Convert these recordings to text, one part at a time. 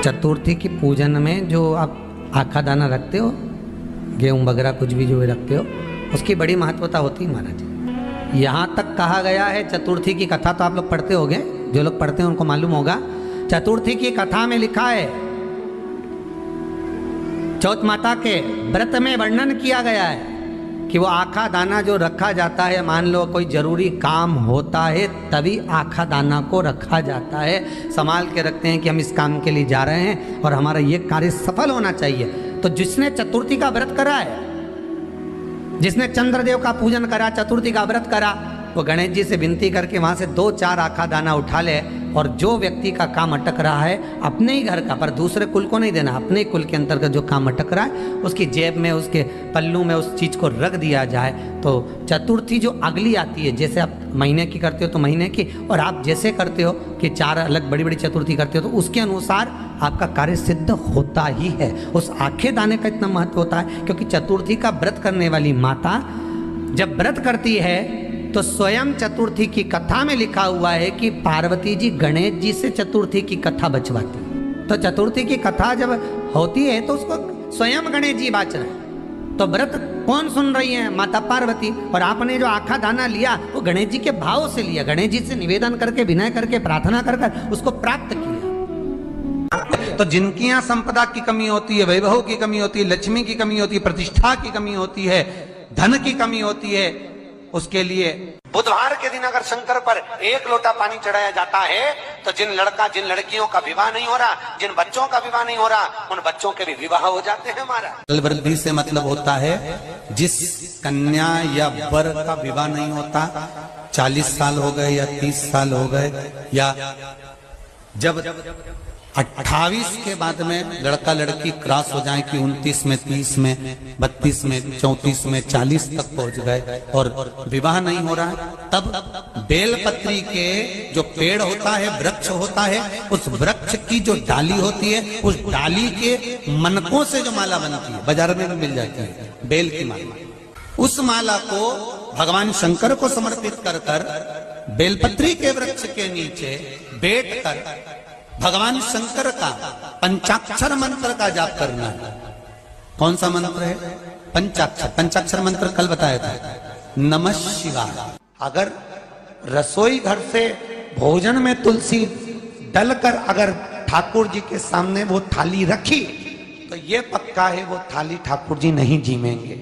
चतुर्थी की पूजन में जो आप आखा दाना रखते हो, गेहूँ वगैरह कुछ भी जो रखते हो, उसकी बड़ी महत्वता होती है महाराज। यहाँ तक कहा गया है, चतुर्थी की कथा तो आप लोग पढ़ते होंगे, जो लोग पढ़ते हैं उनको मालूम होगा। चतुर्थी की कथा में लिखा है, चौथ माता के व्रत में वर्णन किया गया है कि वो आखा दाना जो रखा जाता है, मान लो कोई जरूरी काम होता है तभी आखा दाना को रखा जाता है, संभाल के रखते हैं कि हम इस काम के लिए जा रहे हैं और हमारा ये कार्य सफल होना चाहिए। तो जिसने चतुर्थी का व्रत करा है, जिसने चंद्रदेव का पूजन करा, चतुर्थी का व्रत करा, वो गणेश जी से विनती करके वहाँ से 2-4 आखा दाना उठा ले, और जो व्यक्ति का काम अटक रहा है अपने ही घर का, पर दूसरे कुल को नहीं देना, अपने ही कुल के अंतर्गत जो काम अटक रहा है उसकी जेब में, उसके पल्लू में उस चीज़ को रख दिया जाए। तो चतुर्थी जो अगली आती है, जैसे आप महीने की करते हो तो महीने की, और आप जैसे करते हो कि 4 अलग बड़ी बड़ी चतुर्थी करते हो तो उसके अनुसार आपका कार्य सिद्ध होता ही है। उस आखे दाने का इतना महत्व होता है क्योंकि चतुर्थी का व्रत करने वाली माता जब व्रत करती है तो स्वयं चतुर्थी की कथा में लिखा हुआ है कि पार्वती जी गणेश जी से चतुर्थी की कथा बचवाती। तो चतुर्थी की कथा जब होती है तो उसको स्वयं गणेश जी बाच रहे हैं। तो व्रत कौन सुन रही है? माता पार्वती। और आपने जो आखा दाना लिया वो गणेश जी के भाव से लिया, गणेश जी से निवेदन करके, विनय करके, प्रार्थना कर उसको प्राप्त किया। तो जिनकी यहाँ संपदा की कमी होती है, वैभव की कमी होती है, लक्ष्मी की कमी होती है, प्रतिष्ठा की कमी होती है, धन की कमी होती है, उसके लिए बुधवार के दिन अगर शंकर पर 1 लोटा पानी चढ़ाया जाता है तो जिन लड़कियों का विवाह नहीं हो रहा, जिन बच्चों का विवाह नहीं हो रहा, उन बच्चों के भी विवाह हो जाते हैं। हमारा बल वृद्धि से मतलब होता है जिस कन्या या वर का विवाह नहीं होता, 40 साल हो गए या 30 साल हो गए, या जब 28 के बाद में लड़का लड़की क्रॉस हो जाए कि 29 में, 30 में, 32 में, 34 में, 40 तक पहुंच गए और विवाह नहीं हो रहा है, तब बेलपत्री के जो पेड़ होता है, वृक्ष होता है, उस वृक्ष की जो डाली होती है, उस डाली के मनकों से जो माला बनती है, बाजार में भी मिल जाती है बेल की माला, उस माला को भगवान शंकर को समर्पित कर कर बेलपत्री के वृक्ष के नीचे बैठ कर भगवान शंकर का पंचाक्षर मंत्र का जाप करना है। कौन सा मंत्र है? पंचाक्षर। पंचाक्षर मंत्र कल बताया था, नमः शिवाय। अगर रसोई घर से भोजन में तुलसी डलकर अगर ठाकुर जी के सामने वो थाली रखी तो ये पक्का है वो थाली ठाकुर जी नहीं जीमेंगे,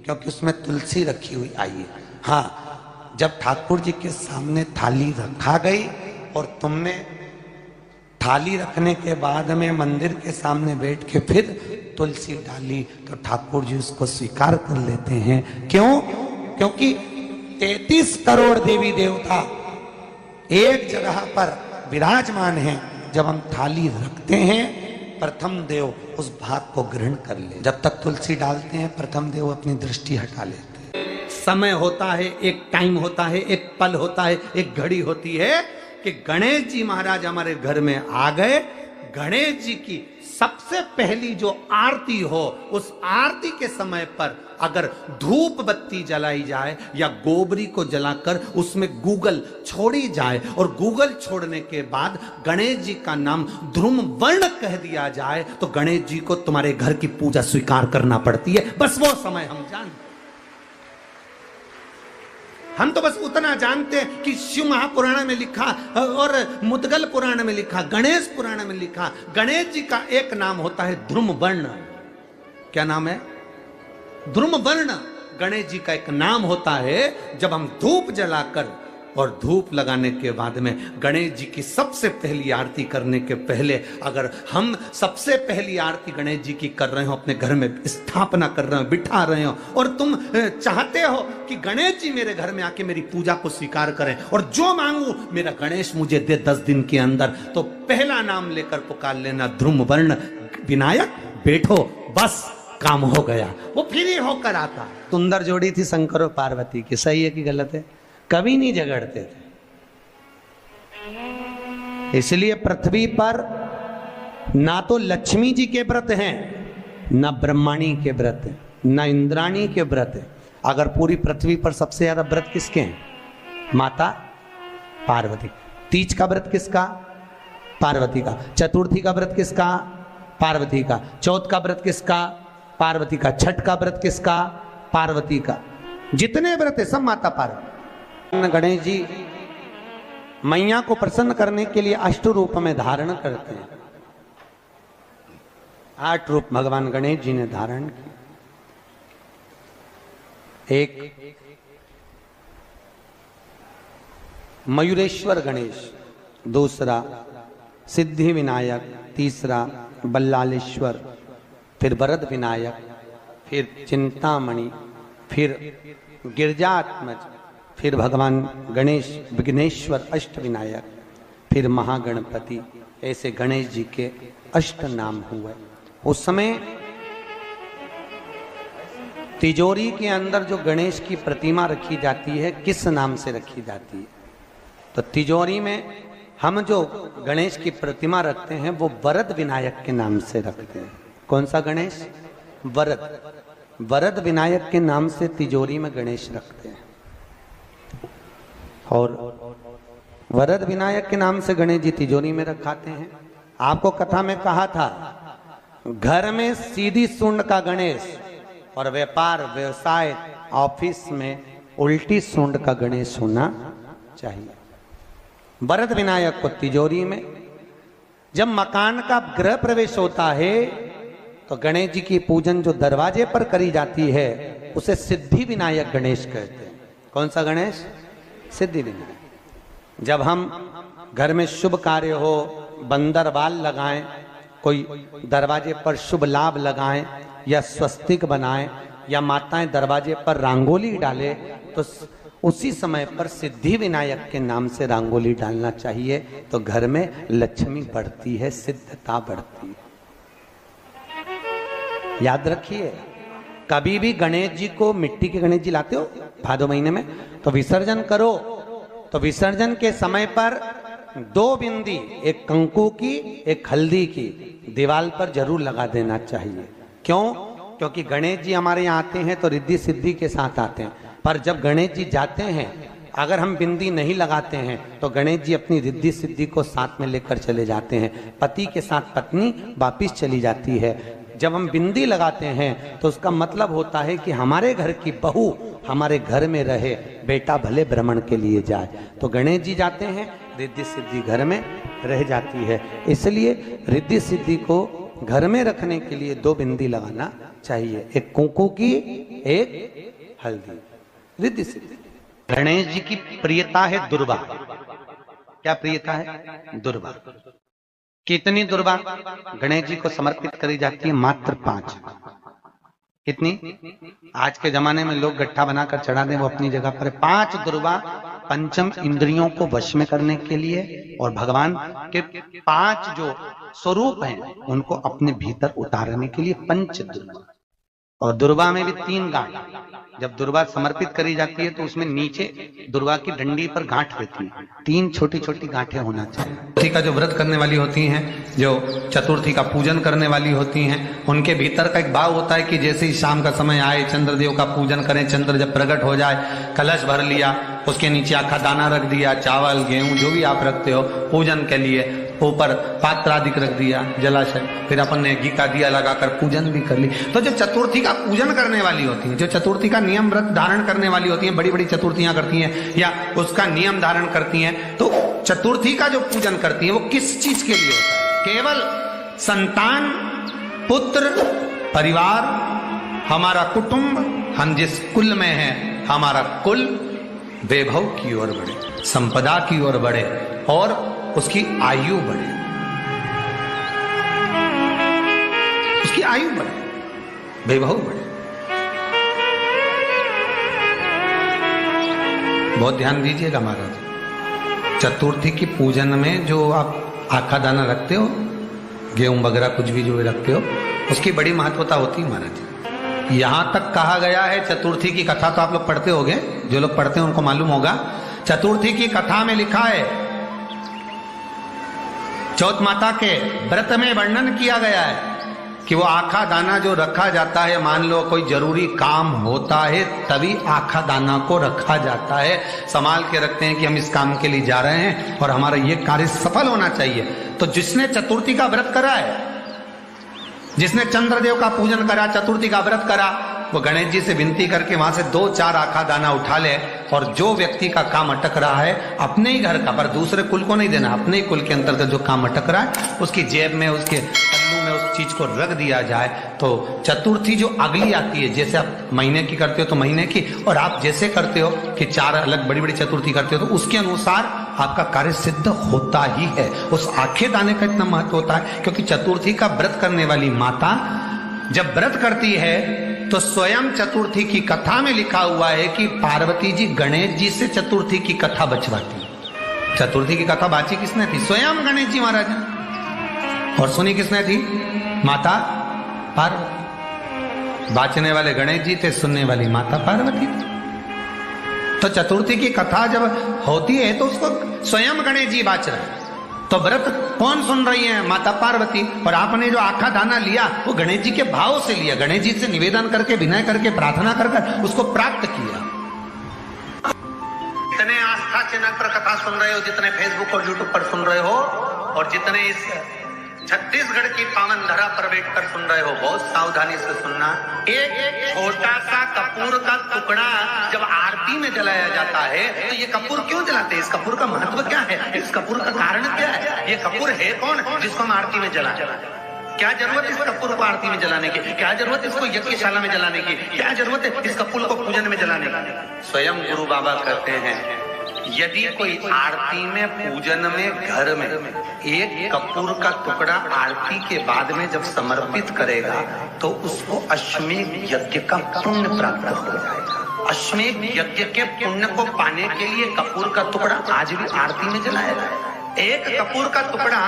क्योंकि उसमें तुलसी रखी हुई आई है। हाँ, जब ठाकुर जी के सामने थाली रखा गई और तुमने थाली रखने के बाद में मंदिर के सामने बैठ के फिर तुलसी डाली तो ठाकुर जी उसको स्वीकार कर लेते हैं। क्यों? क्योंकि 33 करोड़ देवी देवता एक जगह पर विराजमान हैं। जब हम थाली रखते हैं, प्रथम देव उस भाग को ग्रहण कर ले। जब तक तुलसी डालते हैं, प्रथम देव अपनी दृष्टि हटा लेते हैं। समय होता है, एक टाइम होता है, एक पल होता है, एक घड़ी होती है कि गणेश जी महाराज हमारे घर में आ गए। गणेश जी की सबसे पहली जो आरती हो, उस आरती के समय पर अगर धूप बत्ती जलाई जाए या गोबरी को जलाकर उसमें गूगल छोड़ी जाए और गूगल छोड़ने के बाद गणेश जी का नाम ध्रुम वर्ण कह दिया जाए तो गणेश जी को तुम्हारे घर की पूजा स्वीकार करना पड़ती है। बस वो समय हम जानते, हम तो बस उतना जानते हैं कि शिव महापुराण में लिखा और मुद्गल पुराण में लिखा, गणेश पुराण में लिखा, गणेश जी का एक नाम होता है ध्रुम वर्ण। क्या नाम है? ध्रुम वर्ण गणेश जी का एक नाम होता है। जब हम धूप जलाकर और धूप लगाने के बाद में गणेश जी की सबसे पहली आरती करने के पहले अगर हम सबसे पहली आरती गणेश जी की कर रहे हो, अपने घर में स्थापना कर रहे हो, बिठा रहे हो, और तुम चाहते हो कि गणेश जी मेरे घर में आके मेरी पूजा को स्वीकार करें और जो मांगू मेरा गणेश मुझे दे 10 दिन के अंदर, तो पहला नाम लेकर पुकार लेना ध्रुम वर्ण विनायक, बैठो, बस काम हो गया। वो फिर ही होकर आता। सुंदर जोड़ी थी शंकर और पार्वती की, सही है कि गलत है? कभी नहीं झगड़ते थे। इसलिए पृथ्वी पर ना तो लक्ष्मी जी के व्रत हैं, ना ब्रह्माणी के व्रत हैं, ना इंद्राणी के व्रत हैं। अगर पूरी पृथ्वी पर सबसे ज्यादा व्रत किसके हैं? माता पार्वती। तीज का व्रत किसका? पार्वती का। चतुर्थी का व्रत किसका? पार्वती का। चौथ का व्रत किसका? पार्वती का। छठ का व्रत किसका? पार्वती का। जितने व्रत है सब माता पार्वती। गणेश जी मैया को प्रसन्न करने के लिए अष्ट रूप में धारण करते हैं। 8 रूप भगवान गणेश जी ने धारण किए। एक मयूरेश्वर गणेश, दूसरा सिद्धि विनायक, तीसरा बल्लालेश्वर, फिर वरद विनायक, फिर चिंतामणि, फिर गिरजात्मज, फिर भगवान गणेश विघ्नेश्वर अष्ट विनायक, फिर महागणपति। ऐसे गणेश जी के अष्ट नाम हुए। उस समय तिजोरी के अंदर जो गणेश की प्रतिमा रखी जाती है किस नाम से रखी जाती है? तो तिजोरी में हम जो गणेश की प्रतिमा रखते हैं वो वरद विनायक के नाम से रखते हैं। कौन सा गणेश? वरद। वरद विनायक के नाम से तिजोरी में गणेश रखते हैं। और वरद विनायक के नाम से गणेश जी तिजोरी में रखाते हैं। आपको कथा में कहा था घर में सीधी सूंड का गणेश और व्यापार व्यवसाय ऑफिस में उल्टी सूंड का गणेश होना चाहिए। वरद विनायक को तिजोरी में। जब मकान का गृह प्रवेश होता है तो गणेश जी की पूजन जो दरवाजे पर करी जाती है उसे सिद्धि विनायक गणेश कहते हैं। कौन सा गणेश? सिद्धि विनायक। जब हम घर में शुभ कार्य हो, बंदरवाल लगाएं, कोई दरवाजे पर शुभ लाभ लगाएं या स्वस्तिक बनाएं या माताएं दरवाजे पर रंगोली डाले तो उसी समय पर सिद्धि विनायक के नाम से रंगोली डालना चाहिए। तो घर में लक्ष्मी बढ़ती है, सिद्धता बढ़ती है। याद रखिए, कभी भी गणेश जी को, मिट्टी के गणेश जी लाते हो भादो महीने में, तो विसर्जन करो तो विसर्जन के समय पर 2 बिंदी, एक कंकु की एक हल्दी की, दीवार पर जरूर लगा देना चाहिए। क्यों? क्योंकि गणेश जी हमारे यहाँ आते हैं तो रिद्धि सिद्धि के साथ आते हैं। पर जब गणेश जी जाते हैं अगर हम बिंदी नहीं लगाते हैं तो गणेश जी अपनी रिद्धि सिद्धि को साथ में लेकर चले जाते हैं। पति के साथ पत्नी वापिस चली जाती है। जब हम बिंदी लगाते हैं तो उसका मतलब होता है कि हमारे घर की बहू हमारे घर में रहे, बेटा भले भ्रमण के लिए जाए। तो गणेश जी जाते हैं, रिद्धि सिद्धि घर में रह जाती है। इसलिए रिद्धि सिद्धि को घर में रखने के लिए 2 बिंदी लगाना चाहिए, एक कुंकू की एक हल्दी। रिद्धि सिद्धि। गणेश जी की प्रियता है दुर्वा। क्या प्रियता है? दुर्वा। कितनी दुर्वा गणेश जी को समर्पित करी जाती है? मात्र 5। कितनी? आज के जमाने में लोग गट्ठा बनाकर चढ़ा दें, वो अपनी जगह पर 5 दुर्वा पंचम इंद्रियों को वश में करने के लिए और भगवान के 5 जो स्वरूप हैं उनको अपने भीतर उतारने के लिए 5 दुर्वा। और दुर्वा में भी 3 गांठ। जब दुर्वा समर्पित करी जाती है तो उसमें नीचे दुर्वा की डंडी पर गांठ रहती है, 3 छोटी छोटी गांठें होना चाहिए। चतुर्थी का जो व्रत करने वाली होती हैं, जो चतुर्थी का पूजन करने वाली होती हैं, उनके भीतर का एक भाव होता है कि जैसे ही शाम का समय आए चंद्रदेव का पूजन करें। चंद्र जब प्रकट हो जाए, कलश भर लिया, उसके नीचे आखा दाना रख दिया, चावल गेहूं जो भी आप रखते हो पूजन के लिए, ऊपर पात्र आदि रख दिया, जलाशय, फिर अपन ने घी का दिया लगाकर पूजन भी कर ली। तो जो चतुर्थी का पूजन करने वाली होती है, जो चतुर्थी का नियम व्रत धारण करने वाली होती है, बड़ी बड़ी चतुर्थियां करती हैं या उसका नियम धारण करती हैं, तो चतुर्थी का जो पूजन करती है वो किस चीज के लिए होता है? केवल संतान, पुत्र, परिवार, हमारा कुटुंब, हम जिस कुल में हैं, हमारा कुल वैभव की ओर बढ़े, संपदा की ओर बढ़े और उसकी आयु बढ़े, उसकी आयु बढ़े, वैभव बढ़े। बहुत ध्यान दीजिएगा महाराज। चतुर्थी की पूजन में जो आप आखा दाना रखते हो, गेहूं वगैरह कुछ भी जो रखते हो, उसकी बड़ी महत्वता होती है महाराज। यहां तक कहा गया है, चतुर्थी की कथा तो आप लोग पढ़ते होंगे, जो लोग पढ़ते हैं उनको मालूम होगा। चतुर्थी की कथा में लिखा है, चौथ माता के व्रत में वर्णन किया गया है कि वो आखा दाना जो रखा जाता है, मान लो कोई जरूरी काम होता है तभी आखा दाना को रखा जाता है, संभाल के रखते हैं कि हम इस काम के लिए जा रहे हैं और हमारा ये कार्य सफल होना चाहिए। तो जिसने चतुर्थी का व्रत करा है, जिसने चंद्रदेव का पूजन करा, चतुर्थी का व्रत करा, वो गणेश जी से विनती करके वहां से 2-4 आखा दाना उठा ले, और जो व्यक्ति का काम अटक रहा है अपने ही घर का, पर दूसरे कुल को नहीं देना, अपने ही कुल के अंतर्गत जो काम अटक रहा है उसकी जेब में, उसके पल्लू में उस चीज को रख दिया जाए। तो चतुर्थी जो अगली आती है, जैसे आप महीने की करते हो तो महीने की, और आप जैसे करते हो कि 4 अलग बड़ी बड़ी चतुर्थी करते हो तो उसके अनुसार आपका कार्य सिद्ध होता ही है। उस आखे दाने का इतना महत्व होता है क्योंकि चतुर्थी का व्रत करने वाली माता जब व्रत करती है तो स्वयं चतुर्थी की कथा में लिखा हुआ है कि पार्वती जी गणेश जी से चतुर्थी की कथा बचवाती। चतुर्थी की कथा बाची किसने थी? स्वयं गणेश जी महाराज ने। और सुनी किसने थी? माता पार्वती। बाचने वाले गणेश जी थे, सुनने वाली माता पार्वती थी। तो चतुर्थी की कथा जब होती है तो उसको स्वयं गणेश जी बाच रहे हैं। तो व्रत कौन सुन रही है? माता पार्वती। और आपने जो आखा दाना लिया वो गणेश जी के भाव से लिया, गणेश जी से निवेदन करके, विनय करके, प्रार्थना कर उसको प्राप्त किया। जितने आस्था चैनल पर कथा सुन रहे हो, जितने फेसबुक और यूट्यूब पर सुन रहे हो, और जितने इस छत्तीसगढ़ की पावन धरा पर बैठकर सुन रहे हो, बहुत सावधानी से सुनना। एक छोटा सा कपूर का टुकड़ा जब आरती में जलाया जाता है तो ये कपूर क्यों जलाते हैं? इस कपूर का महत्व क्या है? इस कपूर का कारण क्या है? ये कपूर है कौन जिसको हम आरती में जलाते? क्या जरूरत इस कपूर को आरती में जलाने की? क्या जरूरत इसको यज्ञशाला में जलाने की? क्या जरूरत है इस कपूर को पूजन में जलाने की? स्वयं गुरु बाबा कहते हैं यदि कोई आरती में, पूजन में, घर में एक कपूर का टुकड़ा आरती के बाद में जब समर्पित करेगा तो उसको अश्वमेध यज्ञ का पुण्य प्राप्त हो जाएगा। अश्वमेध यज्ञ के पुण्य को पाने के लिए कपूर का टुकड़ा आज भी आरती में जलाया जाए। एक कपूर का टुकड़ा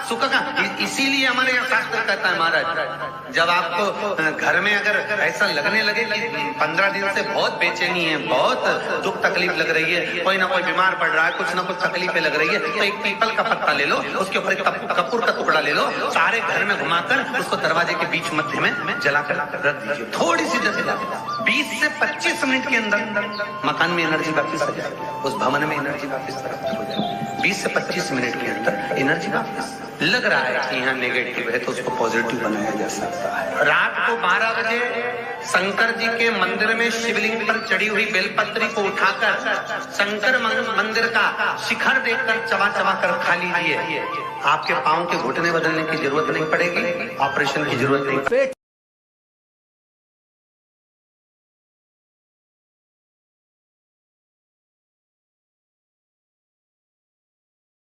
सुख का, इसीलिए हमारे यहाँ शास्त्र कहता है महाराज, जब आपको घर में अगर ऐसा लगने लगे कि 15 दिन से बहुत बेचैनी है, बहुत दुख तकलीफ लग रही है, कोई ना कोई बीमार पड़ रहा है, कुछ ना कुछ तकलीफें लग रही है, तो एक पीपल का पत्ता ले लो, उसके ऊपर एक कपूर का टुकड़ा ले लो, सारे घर में घुमाकर उसको दरवाजे के बीच मध्य में जलाकर रख दीजिए। थोड़ी सी जला 20 से 25 मिनट के अंदर मकान में एनर्जी वापिस आ जाएगी, उस भवन में एनर्जी वापिस हो जाएगी। 20 से 25 मिनट के अंदर एनर्जी वापस। लग रहा है कि यहाँ नेगेटिव है तो उसको पॉजिटिव बनाया जा सकता है। रात को 12 बजे शंकर जी के मंदिर में शिवलिंग पर चढ़ी हुई बेलपत्री को उठाकर शंकर मंदिर का शिखर देखकर चबा चबा कर खा लीजिए। आपके पाँव के घुटने बदलने की जरूरत नहीं पड़ेगी, ऑपरेशन की जरूरत नहीं।